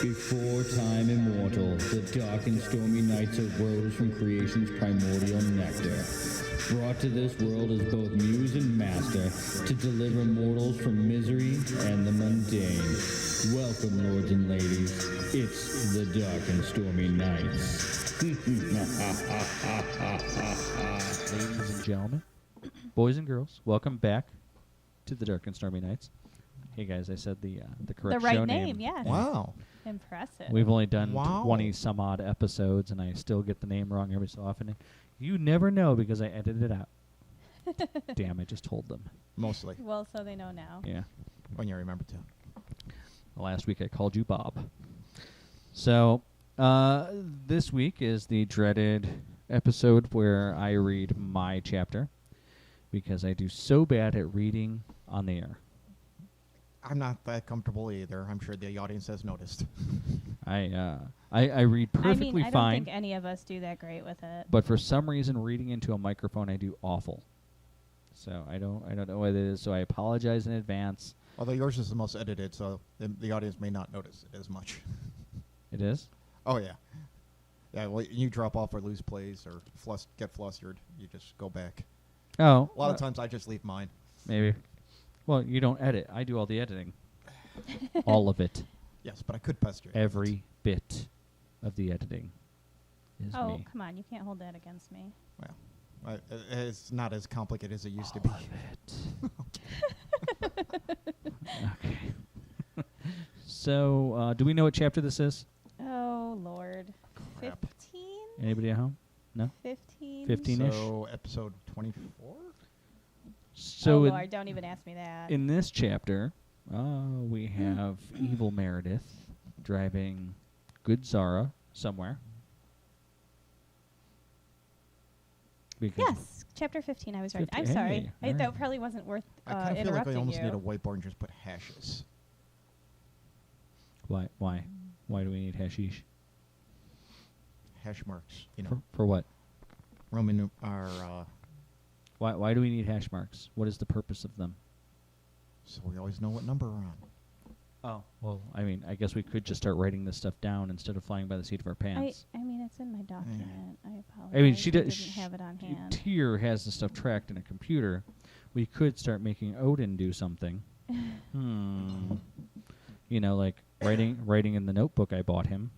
Before time immortal, the dark and stormy nights arose from creation's primordial nectar. Brought to this world as both muse and master to deliver mortals from misery and the mundane. Welcome, lords and ladies. It's the dark and stormy nights. Ladies and gentlemen, boys and girls, welcome back to the Dark and Stormy Nights. Hey guys, I said the correct The right show name, yes. Wow. Impressive. We've only done Wow. 20 some odd episodes, and I still get the name wrong every so often. You never know because I edited it out. Damn, I just told them. Mostly. Well, so they know now. Yeah. When you remember to. Last week I called you Bob. So, this week is the dreaded episode where I read my chapter because I do so bad at reading on the air. I'm not that comfortable either. I'm sure the audience has noticed. I read perfectly I don't fine, think any of us do that great with it. but for some reason reading into a microphone I do awful. So I don't know what it is, so I apologize in advance. Although yours is the most edited, so the audience may not notice it as much. It is? Oh, yeah. Yeah, well, you drop off or lose plays or get flustered, you just go back. Oh. A lot of times I just leave mine. Maybe. Well, you don't edit. I do all the editing. All of it. Yes, but I could pester you. Every bit of the editing is Oh, me. come on. You can't hold that against me. Well, it's not as complicated as it used to be. Okay. So, do we know what chapter this is? Oh, Lord. Crap. 15? Anybody at home? No? 15? 15-ish? So, episode 24? So oh, in, Lord. Don't even ask me that. in this chapter, we have evil Meredith driving good Zara somewhere. Because Yes. Chapter 15. I was right. I'm 15, sorry. hey, That alright. probably wasn't worth I kind of feel like I interrupting almost you. need a whiteboard and just put hashes. Why? Why do we need hashish? Hash marks, you know. For what? Roman Why do we need hash marks? What is the purpose of them? so we always know what number we're on. Oh, well, I mean, I guess we could just start writing this stuff down instead of flying by the seat of our pants. I mean, it's in my document. I apologize. I mean, she didn't does. have it on hand. Tyr has the stuff tracked in a computer. We could start making Odin do something. You know, like writing in the notebook I bought him.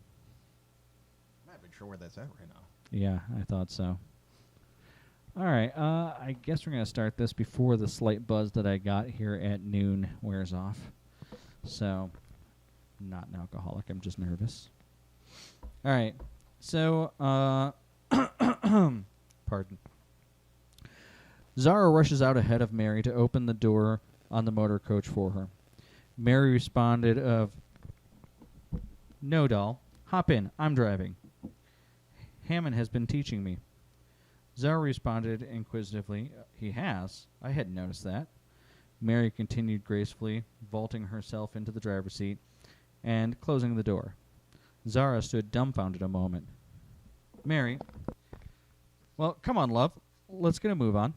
I'm not even sure where that's at right now. Yeah, I thought so. All right, I guess we're going to start this before the slight buzz that I got here at noon wears off. So, not an alcoholic, I'm just nervous. All right, so, pardon. Zara rushes out ahead of Mary to open the door on the motor coach for her. Mary responded of, "No, doll. Hop in. I'm driving. Hammond has been teaching me." Zara responded inquisitively, "He has? I hadn't noticed that." Mary continued gracefully, vaulting herself into the driver's seat and closing the door. Zara stood dumbfounded a moment. "Mary, well, come on, love. Let's get a move on."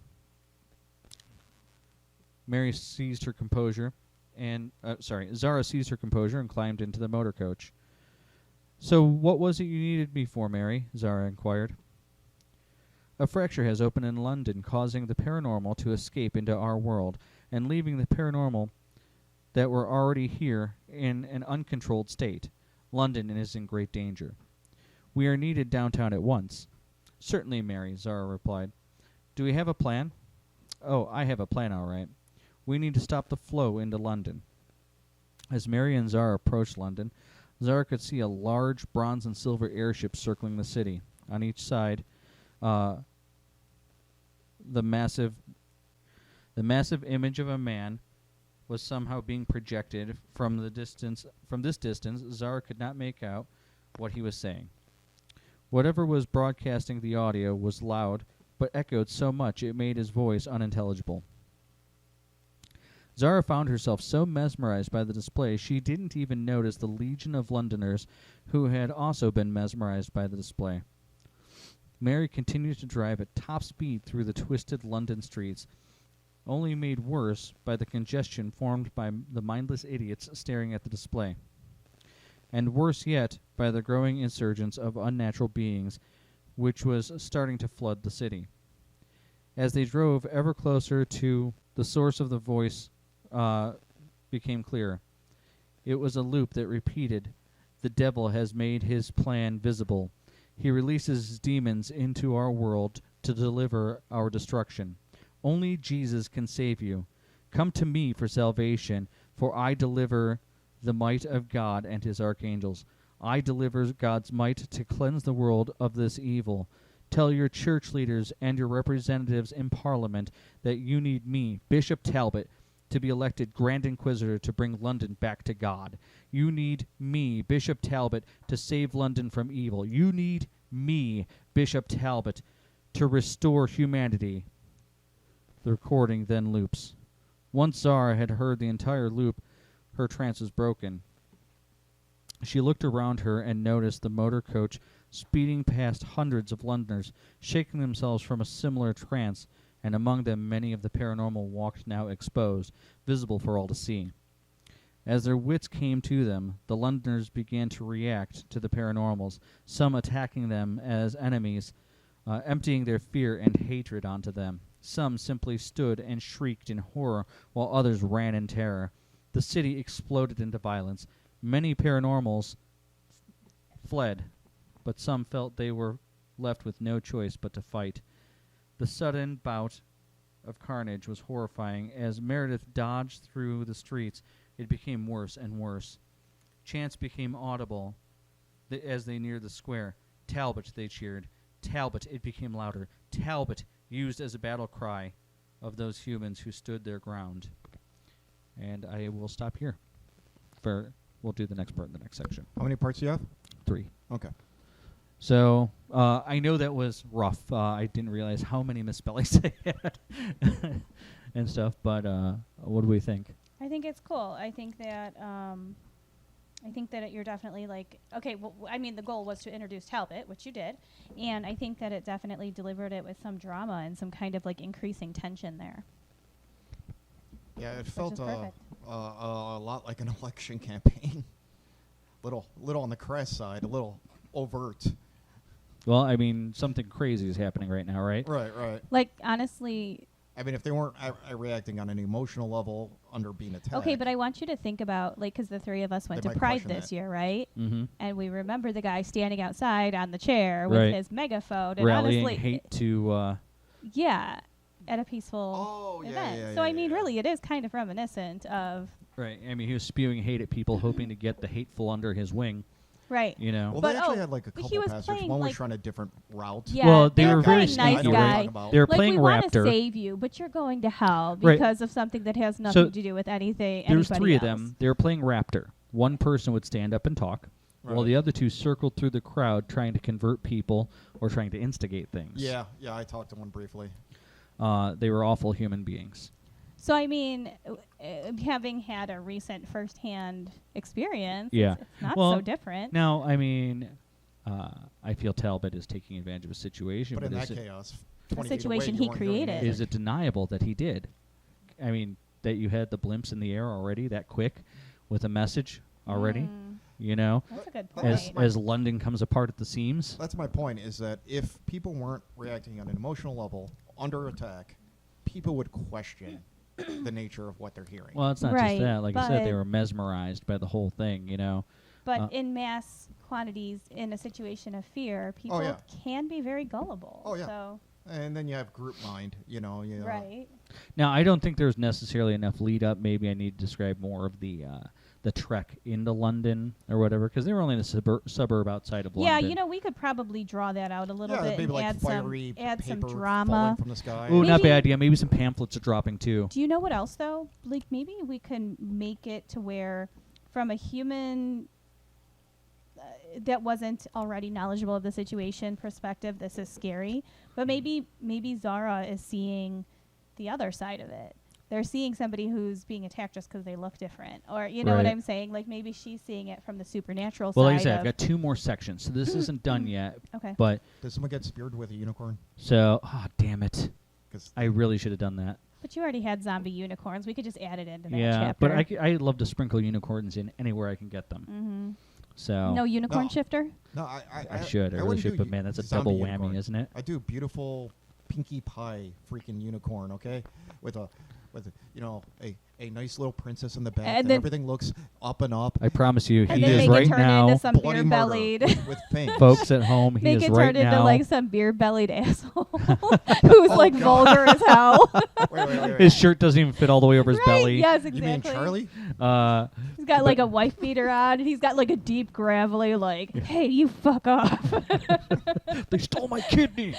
Zara seized her composure and climbed into the motor coach. "So what was it you needed me for, Mary?" Zara inquired. "A fracture has opened in London, causing the paranormal to escape into our world and leaving the paranormal that were already here in an uncontrolled state. London is in great danger. We are needed downtown at once." "Certainly, Mary," Zara replied. "Do we have a plan?" "Oh, I have a plan, all right. We need to stop the flow into London." As Mary and Zara approached London, Zara could see a large bronze and silver airship circling the city. On each side, the massive image of a man was somehow being projected from the distance. From this distance, Zara could not make out what he was saying. Whatever was broadcasting the audio was loud, but echoed so much it made his voice unintelligible. Zara found herself so mesmerized by the display she didn't even notice the legion of Londoners who had also been mesmerized by the display. Mary continued to drive at top speed through the twisted London streets, only made worse by the congestion formed by the mindless idiots staring at the display. and worse yet, by the growing insurgence of unnatural beings, which was starting to flood the city. As they drove ever closer to the source of the voice, became clear. It was a loop that repeated, "The devil has made his plan visible. He releases his demons into our world to deliver our destruction. Only Jesus can save you. Come to me for salvation, for I deliver the might of God and his archangels. I deliver God's might to cleanse the world of this evil. Tell your church leaders and your representatives in Parliament that you need me, Bishop Talbot, to be elected Grand Inquisitor to bring London back to God. You need me, Bishop Talbot, to save London from evil. You need me, Bishop Talbot, to restore humanity." The recording then loops. Once Zara had heard the entire loop, her trance was broken. She looked around her and noticed the motor coach speeding past hundreds of Londoners, shaking themselves from a similar trance, and among them many of the paranormal walked now exposed, visible for all to see. As their wits came to them, the Londoners began to react to the paranormals, some attacking them as enemies, emptying their fear and hatred onto them. Some simply stood and shrieked in horror, while others ran in terror. The city exploded into violence. Many paranormals fled, but some felt they were left with no choice but to fight. The sudden bout of carnage was horrifying. As Meredith dodged through the streets, it became worse and worse. Chants became audible as they neared the square. "Talbot," they cheered. "Talbot," it became louder. "Talbot," used as a battle cry of those humans who stood their ground. And I will stop here. We'll do the next part in the next section. How many parts do you have? 3. Okay. So I know that was rough. I didn't realize how many misspellings I had and stuff. But what do we think? I think it's cool. I think that you're definitely like, okay, well, I mean, the goal was to introduce Talbot, which you did, and I think that it definitely delivered it with some drama and some kind of like increasing tension there. Yeah, it felt is perfect. a lot like an election campaign. little on the crass side, a little overt. Well, I mean, something crazy is happening right now, right? Right. Like, honestly, I mean, if they weren't reacting on an emotional level under being attacked. okay, but I want you to think about, like, because the three of us went They to might Pride question this that. year, right? Mm-hmm. And we remember the guy standing outside on the chair with Right. his megaphone. And Rallying honestly, hate to... yeah, at a peaceful Oh, yeah, event. yeah, So, yeah, I mean, yeah. really, it is kind of reminiscent of, Right. I mean, he was spewing hate at people, hoping to get the hateful under his wing, right. you know? Well, But, they actually oh, had like a but couple he was pastors. playing, One was like- trying a different route. Yeah, Well, they were were very playing nice sneaky, guy. right? They were Like, playing we want to Raptor. save you, but you're going to hell Right. because of something that has nothing to do with anything. There was anybody 3 of else. them. They were playing Raptor. One person would stand up and talk, while Right. the other 2 circled through the crowd trying to convert people or trying to instigate things. Yeah, I talked to one briefly. They were awful human beings. So, I mean, having had a recent firsthand experience, Yeah. it's not Well, so different. Now, I mean, I feel Talbot is taking advantage of a situation. But in is that it, chaos, The 20 feet away, situation you he weren't doing created. anything. is it deniable that he did? I mean, that you had the blimps in the air already that quick with a message already, Mm, you know, that's a good That's point. as London comes apart at the seams. That's my point, is that if people weren't reacting on an emotional level under attack, people would question the nature of what they're hearing. Well, it's not Right, just that. Like I said, they but- were mesmerized by the whole thing, you know. But in mass quantities, in a situation of fear, people yeah. can be very gullible. Oh, yeah. So, And then you have group mind, you know. right. Now, I don't think there's necessarily enough lead up. Maybe I need to describe more of the trek into London or whatever, because they were only in a suburb outside of Yeah, London. you know, we could probably draw that out a little bit maybe and like add fiery some paper drama. falling from the sky. Ooh, not Maybe- bad idea. Maybe some pamphlets are dropping too. Do you know what else, though? Like, maybe we can make it to where, from a human that wasn't already knowledgeable of the situation perspective, this is scary. But maybe Zara is seeing the other side of it. They're seeing somebody who's being attacked just because they look different. Or, you know what Right. I'm saying? Like, maybe she's seeing it from the supernatural Well, side like I said, of... I've got 2 more sections, so this isn't done yet. Okay. But Does someone get speared with a unicorn? so, damn it, 'Cause I really should have done that. But you already had zombie unicorns. We could just add it into that Yeah, chapter. but I'd love to sprinkle unicorns in anywhere I can get them. Mm-hmm. So No unicorn No. shifter? No, I should. I really wouldn't should. do But man, that's a zombie double whammy, unicorn. isn't it? I do beautiful Pinkie Pie freaking unicorn, okay, with a a nice little princess in the back, And and then- everything looks up and up. I promise you, And he then is make right it turn now, into some Bloody beer murder bellied. with things. folks at home. He Make is it right turn into now. like some beer bellied asshole who's Oh, like God. vulgar as hell. Wait. His shirt doesn't even fit all the way over his Right, belly. Yes, You exactly. mean Charlie? He's got like a wife beater on, and he's got like a deep gravelly like, "Hey, you fuck off." They stole my kidney.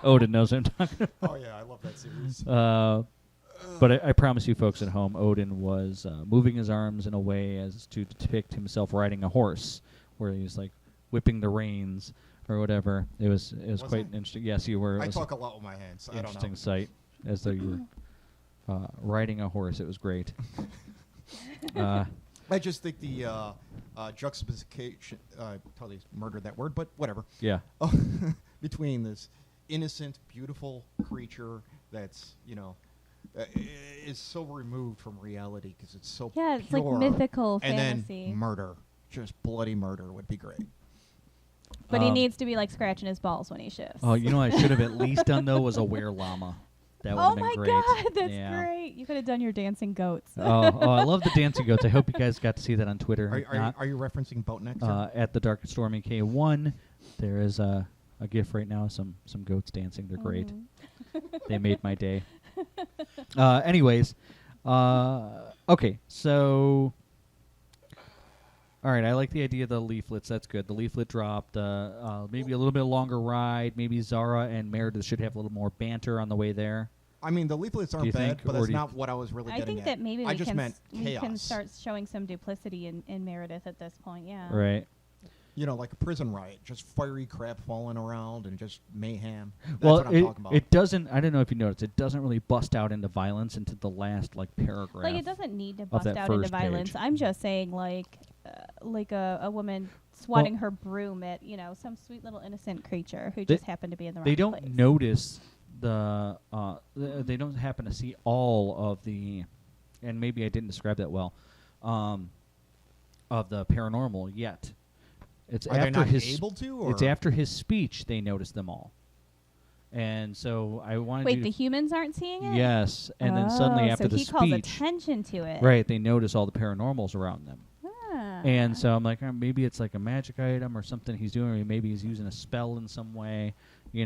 Odin knows what I'm talking Oh yeah, I love that series. about. But I promise you, folks at home, Odin was moving his arms in a way as to depict himself riding a horse, where he's like whipping the reins or whatever. It was Was quite I? interesting. Yes, you were. It I was talk a lot with my hands. an I don't interesting know. sight, as though you were riding a horse. It was great. I just think the juxtaposition, probably murdered that word, but whatever. Yeah. Between this innocent, beautiful creature that's, is so removed from reality because it's so Yeah, it's pure, like mythical and fantasy. then murder, just bloody murder would be great. But he needs to be like scratching his balls when he shifts. Oh, you know what I should have at least done though was a were llama. That would Oh have been my great. god, that's Yeah. great! You could have done your dancing goats. Oh, I love the dancing goats. I hope you guys got to see that on Twitter. Are you referencing Boat Nectar? At the Dark and Stormy K1, there is a GIF right now. Some goats dancing. They're great. They made my day. Anyways, okay. So, all right. I like the idea of the leaflets. That's good. The leaflet dropped. Maybe a little bit longer ride. Maybe Zara and Meredith should have a little more banter on the way there. I mean, the leaflets you aren't bad, think, but or that's do you not what I was really I getting think at. that maybe I we just can meant we can chaos. start showing some duplicity in Meredith at this point. Yeah. Right. Like a prison riot, just fiery crap falling around and just mayhem. That's Well, what I'm talking about. it doesn't. I don't know if you noticed. It doesn't really bust out into violence into the last paragraph. Like it doesn't need to bust that out into first violence. page. I'm just saying like a woman swatting her broom at some sweet little innocent creature who just happened to be in the They wrong don't place. notice they don't happen to see all of the, and maybe I didn't describe that well, of the paranormal yet. It's Are they after not his able to, It's or- after his speech they notice them all, and so I wanted Wait, to the humans aren't seeing it? yes, and then suddenly Oh, after so the he calls speech, attention to it. right, they notice all the paranormals around them. Ah. And so I'm like, maybe it's like a magic item or something he's doing, or maybe he's using a spell in some way, Or I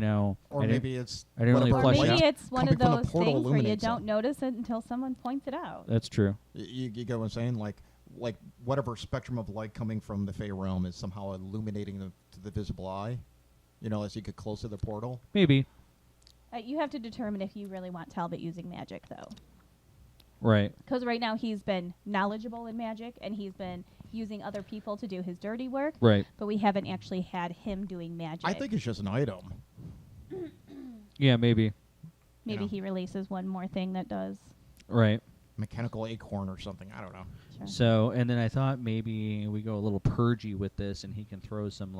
didn't- maybe it's I didn't really whatever Or flesh maybe out. it's one coming of from the those portal things where you illuminates don't them. notice it until someone points it out. That's true. You get what I'm saying? Like whatever spectrum of light coming from the Fey realm is somehow illuminating to the visible eye. As you get close to the portal. Maybe. You have to determine if you really want Talbot using magic, though. Right. Because right now he's been knowledgeable in magic, and he's been using other people to do his dirty work. Right. But we haven't actually had him doing magic. I think it's just an item. Yeah, maybe. Maybe Yeah. he releases one more thing that does. Right. Mechanical acorn or something. I don't know. Sure. So, and then I thought maybe we go a little purgy with this, and he can throw some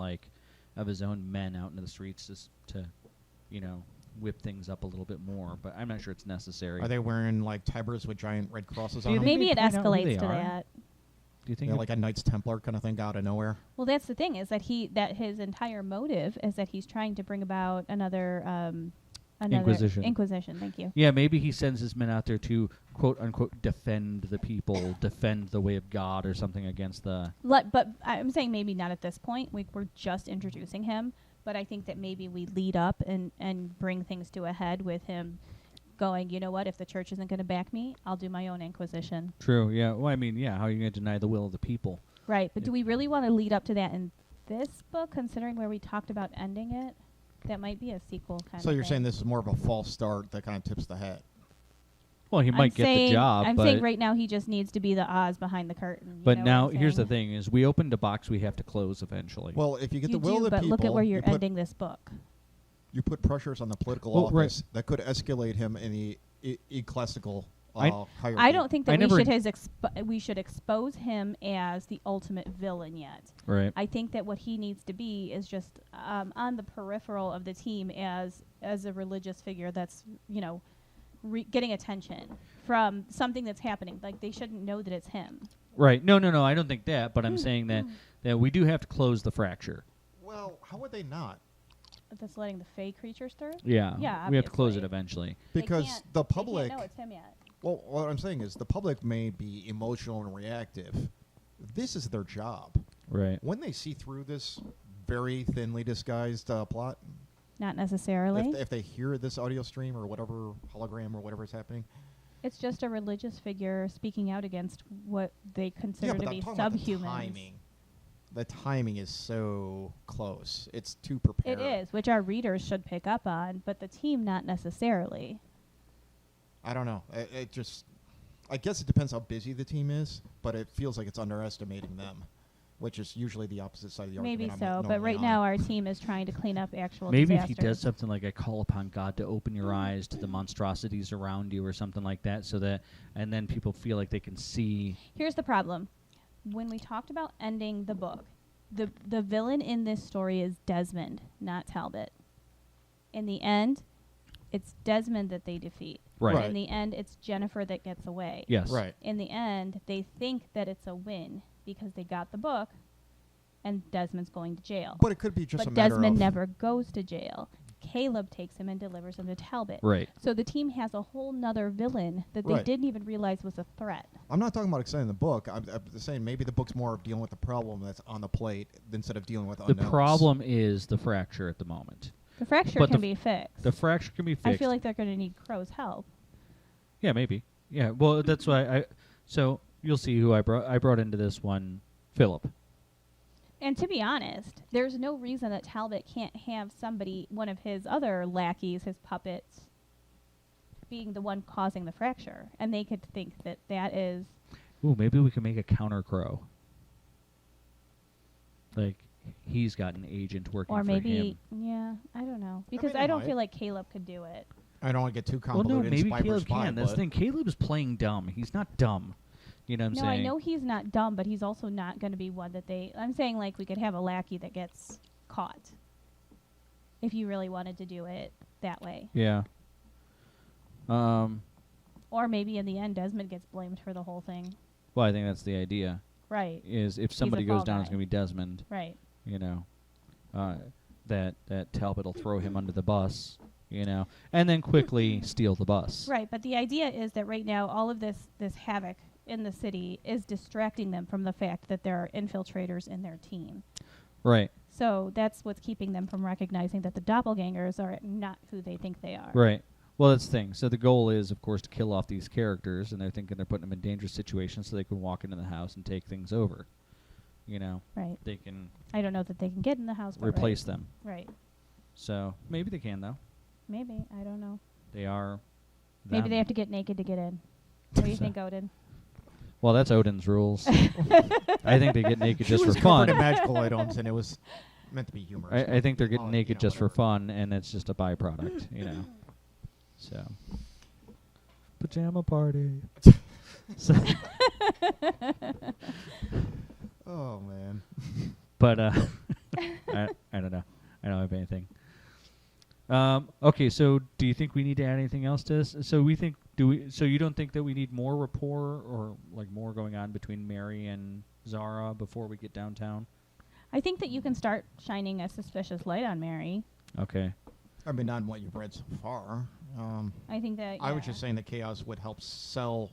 of his own men out into the streets just to, whip things up a little bit more. But I'm not sure it's necessary. Are they wearing tigers with giant red crosses Do on you them? think Maybe it they point out who escalates they to are? that. Do you think? Yeah, like a Knights Templar kind of thing out of nowhere. Well, that's the thing, is that his entire motive is that he's trying to bring about another Inquisition. Inquisition, thank you. Yeah, maybe he sends his men out there to quote unquote defend the people, defend the way of God, or something against the. But I'm saying maybe not at this point. We're just introducing him. But I think that maybe we lead up and bring things to a head with him going, you know what, if the church isn't going to back me, I'll do my own Inquisition. True. Yeah. Well, I mean, yeah. How are you going to deny the will of the people? Right. But Yeah. do we really want to lead up to that in this book, considering where we talked about ending it? That might be a sequel kind So of you're thing. saying this is more of a false start that kind of tips the hat. Well, he might get the job, I'm but saying right now he just needs to be the Oz behind the curtain. you but know now what I'm here's the saying? thing: is we opened a box we have to close eventually. Well, if you get You the will do, of the but people, look at where you're you put, ending this book. you put pressures on the political Well, right. office that could escalate him in the ecclesiastical I hierarchy. I don't think I that never- we should expose him as the ultimate villain yet. right. I think that what he needs to be is just on the peripheral of the team as a religious figure that's getting attention from something that's happening. Like, they shouldn't know that it's him. Right. No, I don't think that, but I'm saying that we do have to close the fracture. Well, how would they not? That's letting the fey creatures through? Yeah. Yeah, We have to close obviously. it eventually. Because the public... They can't know it's him yet. Well, what I'm saying is the public may be emotional and reactive. This is their job. Right. When they see through this very thinly disguised plot, Not necessarily. if they hear this audio stream or whatever, hologram or whatever is happening, It's just a religious figure speaking out against what they consider but to I'm be talking about the subhumans. timing. The timing is so close. It's too prepared. It is, which our readers should pick up on, but the team not necessarily. I don't know. It just... I guess it depends how busy the team is, but it feels like it's underestimating them, which is usually the opposite side of the Maybe argument. so, but right now our team is trying to clean up actual Maybe if disasters. he does something like I call upon God to open your eyes to the monstrosities around you or something like that, so that, and then people feel like they can see. Here's the problem. When we talked about ending the book, the villain in this story is Desmond, not Talbot. In the end, it's Desmond that they defeat. Right. Right. In the end, it's Jennifer that gets away. Yes. Right. In the end, they think that it's a win because they got the book and Desmond's going to jail. But it could be just a But matter Desmond of... never goes to jail. Caleb takes him and delivers him to Talbot. Right. So the team has a whole nother villain that they Right. didn't even realize was a threat. I'm not talking about extending the book. I'm saying maybe the book's more of dealing with the problem that's on the plate instead of dealing with The unknowns. problem is the fracture at the moment. The fracture But can be fixed. The fracture can be fixed. I feel like they're going to need Crow's help. Yeah, maybe. Yeah. Well, that's why So you'll see who I brought. I brought into this one, Philip. And to be honest, there's no reason that Talbot can't have somebody, one of his other lackeys, his puppets, being the one causing the fracture. And they could think that that is... Ooh, maybe we can make a counter Crow. Like, he's got an agent working Or for maybe... him. Yeah, I don't know. Because mean, I it don't might. feel like Caleb could do it. I don't want to get too Well, convoluted. no, maybe spy versus Caleb spy, can. That's the but- thing. Caleb is playing dumb. He's not dumb. You know what I'm No, saying? I know he's not dumb, but he's also not going to be one that they... I'm saying, like, we could have a lackey that gets caught. If you really wanted to do it that way. Yeah. Or maybe in the end, Desmond gets blamed for the whole thing. Well, I think that's the idea. Right, Is if somebody fall goes down, guy. it's going to be Desmond. right. You know, that Talbot will throw him under the bus. You know, and then quickly steal the bus. Right, but the idea is that right now, all of this havoc in the city is distracting them from the fact that there are infiltrators in their team. Right. So that's what's keeping them from recognizing that the doppelgangers are not who they think they are. Right. Well, that's the thing. So the goal is, of course, to kill off these characters, and they're thinking they're putting them in dangerous situations so they can walk into the house and take things over. You know, Right. they can I don't know that they can get in the house, but replace them. Right. So maybe they can, though. Maybe. I don't know. They are. Maybe them. they have to get naked to get in. What do you think, Odin? Well, that's Odin's rules. I think they get naked just for covered in fun. magical items, and it was meant to be humorous. I think they're getting Well, naked you know, just for whatever. fun, and it's just a byproduct, you know. So, pajama party. So, Oh man. but I don't know. I don't have anything. Okay, so do you think we need to add anything else to this? So we think so you don't think that we need more rapport or like more going on between Mary and Zara before we get downtown? I think that you can start shining a suspicious light on Mary. Okay. I mean, not in what you've read so far. I think that... I was yeah. just saying that chaos would help sell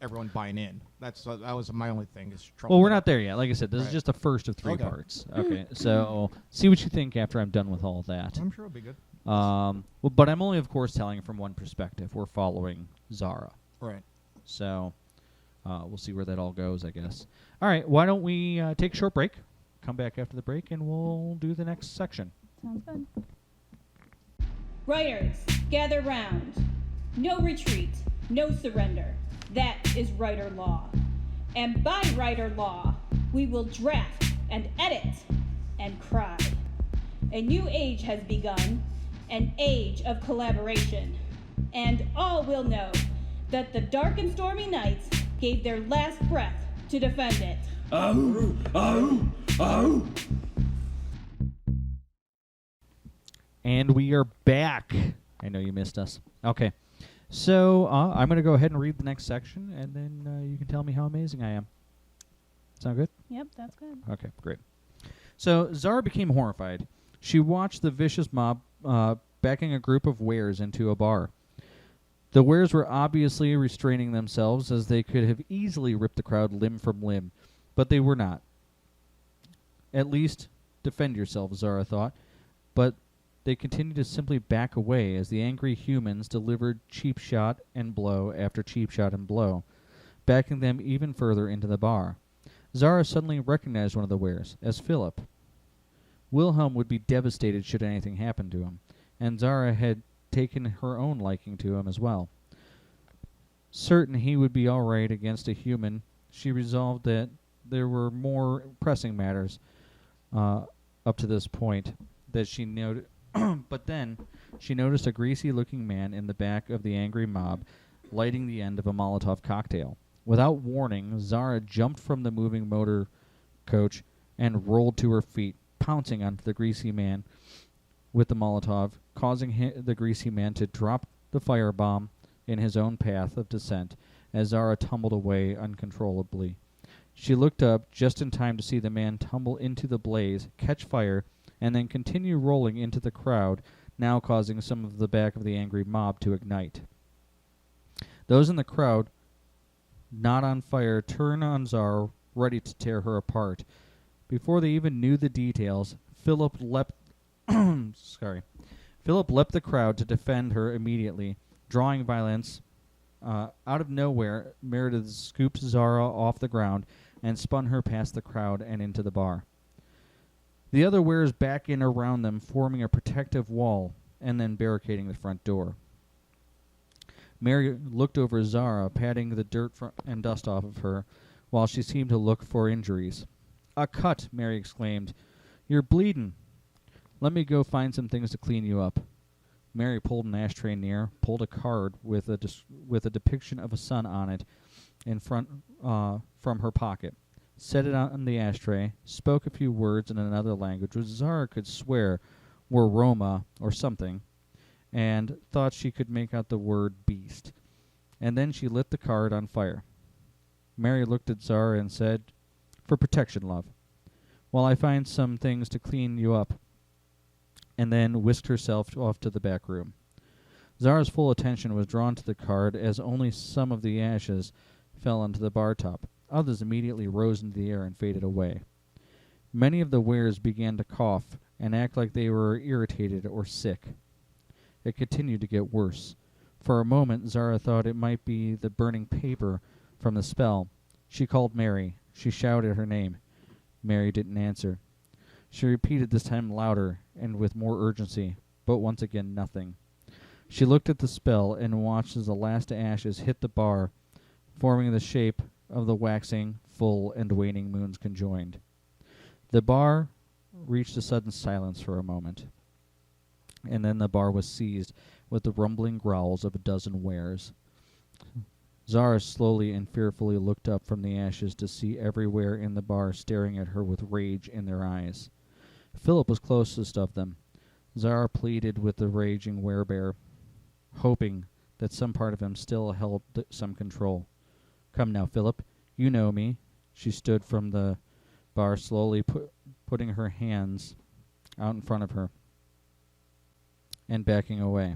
everyone buying in. That was my only thing. Is trouble. Well, we're not there yet. Like I said, this is Right. just the first of 3 Okay. parts. Okay, so see what you think after I'm done with all that. I'm sure it'll be good. Well, but I'm only, of course, telling it from one perspective. We're following Zara. Right. So we'll see where that all goes, I guess. All right, why don't we take a short break, come back after the break, and we'll do the next section. Sounds good. Writers, gather round. No retreat, no surrender. That is writer law. And by writer law, we will draft and edit and cry. A new age has begun, an age of collaboration. And all will know that the dark and stormy nights gave their last breath to defend it. And we are back. I know you missed us. Okay. So I'm going to go ahead and read the next section, and then you can tell me how amazing I am. Sound good? Yep, that's good. Okay, great. So Zara became horrified. She watched the vicious mob backing a group of wares into a bar. The wares were obviously restraining themselves, as they could have easily ripped the crowd limb from limb, but they were not. At least, defend yourself, Zara thought, but they continued to simply back away as the angry humans delivered cheap shot and blow after cheap shot and blow, backing them even further into the bar. Zara suddenly recognized one of the wares as Philip. Wilhelm would be devastated should anything happen to him, and Zara had taken her own liking to him as well. Certain he would be all right against a human, she resolved that there were more pressing matters up to this point that she noted. But then she noticed a greasy-looking man in the back of the angry mob lighting the end of a Molotov cocktail. Without warning, Zara jumped from the moving motor coach and rolled to her feet, pouncing onto the greasy man with the Molotov, causing the greasy man to drop the firebomb in his own path of descent as Zara tumbled away uncontrollably. She looked up just in time to see the man tumble into the blaze, catch fire, and then continue rolling into the crowd, now causing some of the back of the angry mob to ignite. Those in the crowd, not on fire, turned on Zara, ready to tear her apart. Before they even knew the details, Philip leapt the crowd to defend her immediately, drawing violence. Out of nowhere, Meredith scooped Zara off the ground and spun her past the crowd and into the bar. The other wares back in around them, forming a protective wall and then barricading the front door. Mary looked over Zara, patting the dirt and dust off of her, while she seemed to look for injuries. "A cut!" Mary exclaimed. "You're bleedin'. Let me go find some things to clean you up." Mary pulled an ashtray near, pulled a card with a depiction of a sun on it in front from her pocket, set it on the ashtray, spoke a few words in another language which Zara could swear were Roma or something, and thought she could make out the word beast. And then she lit the card on fire. Mary looked at Zara and said, "For protection, love, while I find some things to clean you up," and then whisked herself off to the back room. Zara's full attention was drawn to the card as only some of the ashes fell onto the bar top. Others immediately rose into the air and faded away. Many of the wares began to cough and act like they were irritated or sick. It continued to get worse. For a moment, Zara thought it might be the burning paper from the spell. She called Mary. She shouted her name. Mary didn't answer. She repeated this time louder and with more urgency, but once again nothing. She looked at the spell and watched as the last ashes hit the bar, forming the shape of the waxing, full, and waning moons conjoined. The bar reached a sudden silence for a moment, and then the bar was seized with the rumbling growls of a dozen wares. Zara slowly and fearfully looked up from the ashes to see everywhere in the bar staring at her with rage in their eyes. Philip was closest of them. Zara pleaded with the raging werebear, hoping that some part of him still held some control. "Come now, Philip, you know me." She stood from the bar, slowly putting her hands out in front of her and backing away.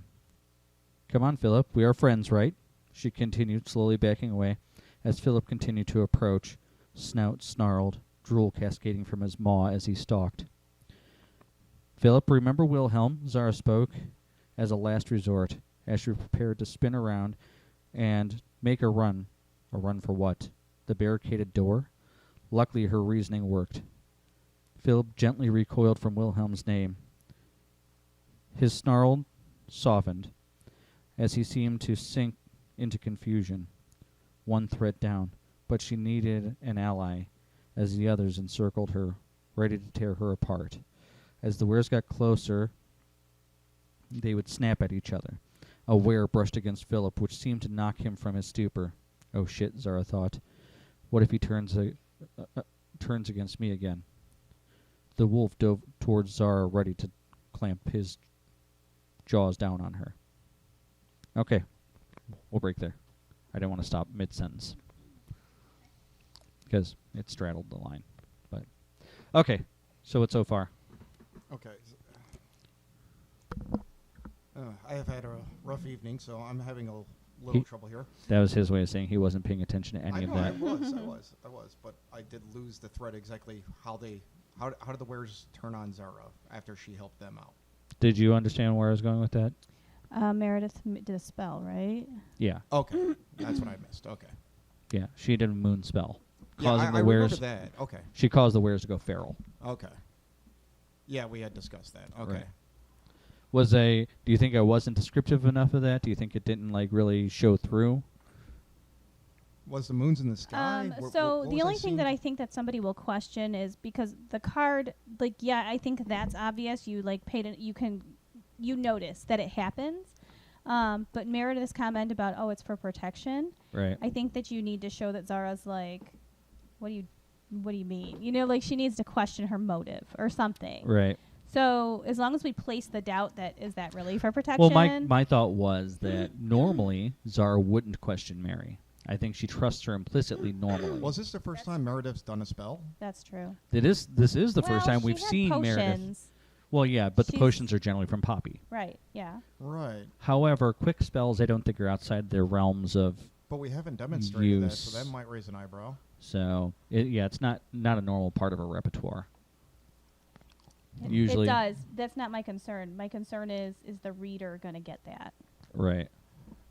"Come on, Philip, we are friends, right?" She continued, slowly backing away as Philip continued to approach, snout snarled, drool cascading from his maw as he stalked. "Philip, remember Wilhelm?" Zara spoke as a last resort, as she prepared to spin around and make a run. A run for what? The barricaded door? Luckily, her reasoning worked. Philip gently recoiled from Wilhelm's name. His snarl softened as he seemed to sink into confusion. One threat down, but she needed an ally as the others encircled her, ready to tear her apart. As the wares got closer, they would snap at each other. A ware brushed against Philip, which seemed to knock him from his stupor. "Oh shit," Zara thought. "What if he turns against me again?" The wolf dove towards Zara, ready to clamp his jaws down on her. Okay. we'll break there. I didn't want to stop mid-sentence because it straddled the line. But okay, so what's so far? Okay. I have had a rough evening, so I'm having a little trouble here. That was his way of saying he wasn't paying attention to any of that. I was, but I did lose the thread exactly how did the wares turn on Zara after she helped them out? Did you understand where I was going with that? Meredith did a spell, right? Yeah. Okay, that's what I missed. Okay. Yeah, she did a moon spell, Yeah, causing I the remember wares. that. Okay. She caused the wares to go feral. Okay. Yeah, we had discussed that. Okay. Right. Do you think I wasn't descriptive enough of that? Do you think it didn't like really show through? Was the moons in the sky? So the only thing that I think that somebody will question is because the card, like, yeah, I think that's obvious. You like you notice that it happens. But Meredith's comment about, it's for protection. Right. I think that you need to show that Zara's like, what do you mean? You know, like she needs to question her motive or something. Right. So as long as we place the doubt that is that really for protection? Well, my thought was that normally Zara wouldn't question Mary. I think she trusts her implicitly normally. Was this the first time Meredith's done a spell? That's true. This is the first time we've seen potions. Meredith. Well, yeah, but the potions are generally from Poppy. Right, yeah. Right. However, quick spells I don't think are outside their realms of But we haven't demonstrated that, use. so that might raise an eyebrow. So, it's not a normal part of her repertoire. Usually. It does. That's not my concern. My concern is the reader going to get that? Right.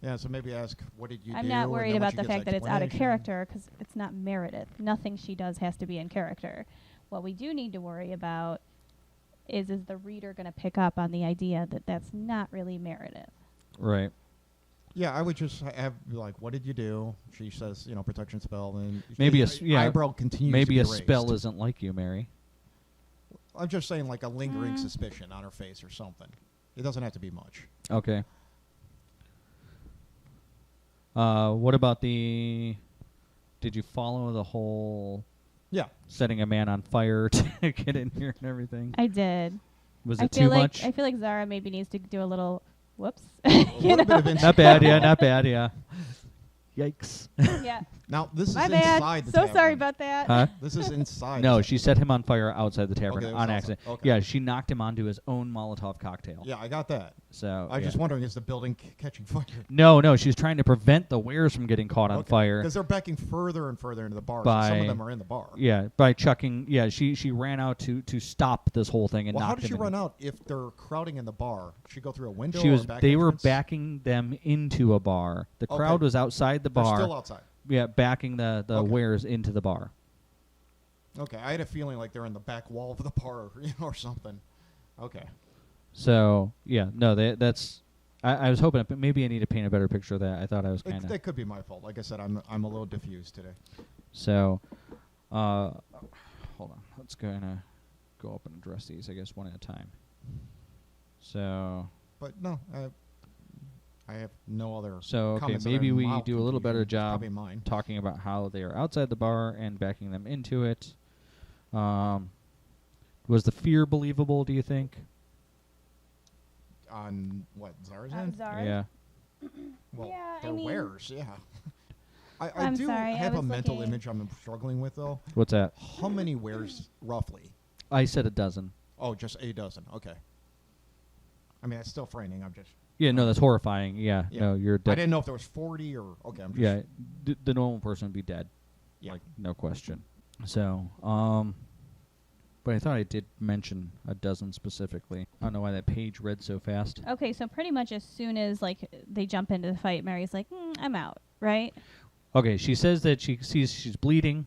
Yeah, so maybe ask, what did you do? I'm not and worried then when about she the gives fact that it's out of explanation- character because it's not Meredith. Nothing she does has to be in character. What we do need to worry about is the reader going to pick up on the idea that that's not really Meredith? Right. Yeah, I would just have, like, what did you do? She says, protection spell, and Maybe eyebrow continues Maybe to a be spell raised. isn't like you, Mary. I'm just saying, like, a lingering suspicion on her face or something. It doesn't have to be much. Okay. What about did you follow the whole Yeah. setting a man on fire to get in here and everything? I did. Was I it feel too much? I feel like Zara maybe needs to do a little whoops. A little bit of Not bad, yeah, not bad, yeah. Yikes. Yeah. Now, this is My inside bad. the So tavern. sorry about that. Huh? This is inside. No, the she set him on fire outside the tavern Okay, that was on outside. accident. Okay. Yeah, she knocked him onto his own Molotov cocktail. Yeah, I got that. So I was just wondering, is the building catching fire? No, she's trying to prevent the wares from getting caught on fire. Because they're backing further and further into the bar. So By- some of them are in the bar. Yeah, by chucking. Yeah, she ran out to stop this whole thing and Well, how knocked did she him run in. out if they're crowding in the bar? She go through a window? She or was. a back They were entrance? backing them into a bar. The Okay. crowd was outside the They're bar. still outside. Yeah, backing the Okay. wares into the bar. Okay, I had a feeling like they're in the back wall of the bar or something. Okay. So yeah, no, that's. I was hoping, but maybe I need to paint a better picture of that. I thought I was kind of. That could be my fault. Like I said, I'm a little diffused today. So, hold on. Let's go up and address these, I guess, one at a time. So. But no, I have no other. So okay, comments maybe other we than mild do a little better confusion. It's job Probably mine. talking about how they are outside the bar and backing them into it. Was the fear believable, do you think? On what, Zara's end? Zara? Yeah. Well, Yeah, I they're mean- wares, yeah. I I'm do sorry, I have a was mental looking- image I'm struggling with, though. What's that? How many wares, roughly? I said a dozen. Oh, just a dozen. Okay. I mean, that's still frightening. I'm just... Yeah, no, that's horrifying. Yeah, Yeah. no, you're I dead. didn't know if there was 40 or... Okay, I'm just... Yeah, the normal person would be dead. Yeah. Like, no question. So, but I thought I did mention a dozen specifically. I don't know why that page read so fast. Okay, so pretty much as soon as like they jump into the fight, Mary's like, I'm out, right? Okay, she says that she sees she's bleeding.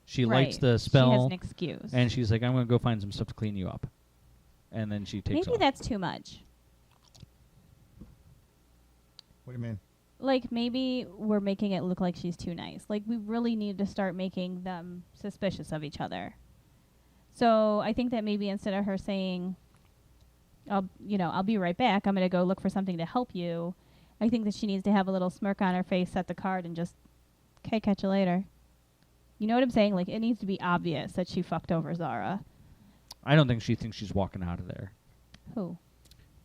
She lights Right. the She has spell, an excuse. and she's like, "I'm going to go find some stuff to clean you up," and then she takes Maybe off. that's too much. What do you mean? Like maybe we're making it look like she's too nice. Like we really need to start making them suspicious of each other. So I think that maybe instead of her saying, I'll be right back, I'm going to go look for something to help you, I think that she needs to have a little smirk on her face, set the card, and just, okay, catch you later. You know what I'm saying? Like, it needs to be obvious that she fucked over Zara. I don't think she thinks she's walking out of there. Who?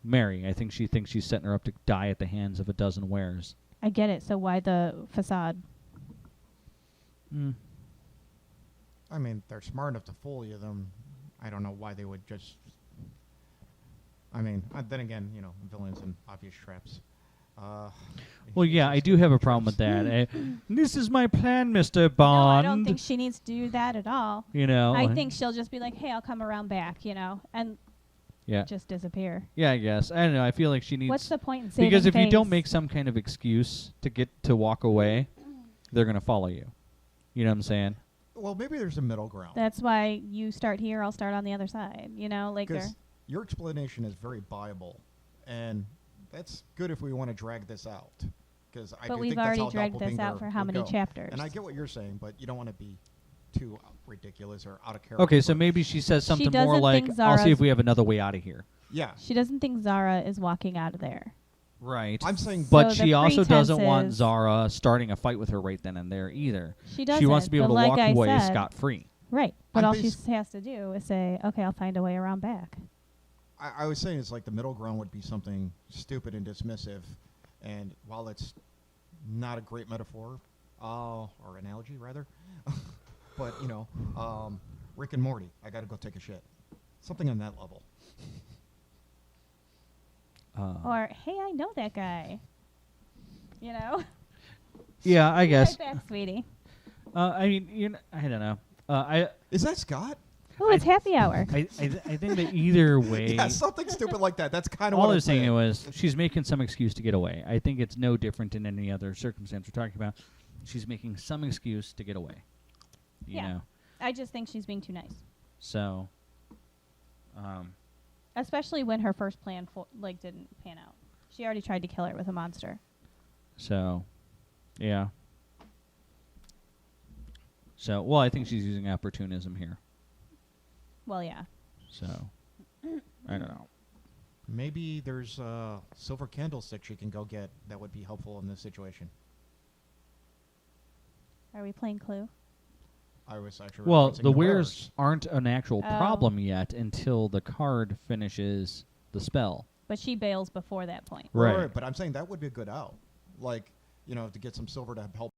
Mary, I think she thinks she's setting her up to die at the hands of a dozen wares. I get it. So why the facade? I mean, they're smart enough to fool you. Them, I don't know why they would just. I mean, then again, villains and obvious traps. Well, yeah, I do have a problem with that. This is my plan, Mr. Bond. No, I don't think she needs to do that at all. I think she'll just be like, "Hey, I'll come around back," and just disappear. Yeah, I guess. I don't know. I feel like she needs. What's the point in saving Because if you face? don't make some kind of excuse to walk away, they're gonna follow you. You know what I'm saying? Well, maybe there's a middle ground. That's why you start here, I'll start on the other side. Because your explanation is very viable, and that's good if we want to drag this out. Because but we've already dragged this out for how many chapters? And I get what you're saying, but you don't want to be too ridiculous or out of character. Okay, so maybe she says something more doesn't like, think "I'll see if Zara's- we have another way out of here." Yeah. She doesn't think Zara is walking out of there. Right. I'm saying, But So she the also doesn't want pretense is- Zara starting a fight with her right then and there either. She doesn't. She wants to be able but to like walk I away said, scot-free. Right. But I'm all she has to do is say, "Okay, I'll find a way around back." I was saying it's like the middle ground would be something stupid and dismissive, and while it's not a great metaphor, or analogy rather, but Rick and Morty, I gotta go take a shit, something on that level. Or, "Hey, I know that guy." Yeah, I guess. Right back, sweetie. I mean, I don't know. Is that Scott? Oh, it's happy hour. I think that either way, Yeah, something stupid like that. That's kind of all what I I'm was saying saying. was she's making some excuse to get away. I think it's no different in any other circumstance we're talking about. She's making some excuse to get away. You know? I just think she's being too nice. So, Especially when her first plan didn't pan out. She already tried to kill her with a monster. So, yeah. So, well, I think she's using opportunism here. Well, yeah. So, I don't know. Maybe there's a silver candlestick she can go get that would be helpful in this situation. Are we playing Clue? I was actually Well, referencing the wares aren't an actual Oh. problem yet until the card finishes the spell. But she bails before that point. Right. But I'm saying that would be a good out. Like, to get some silver to help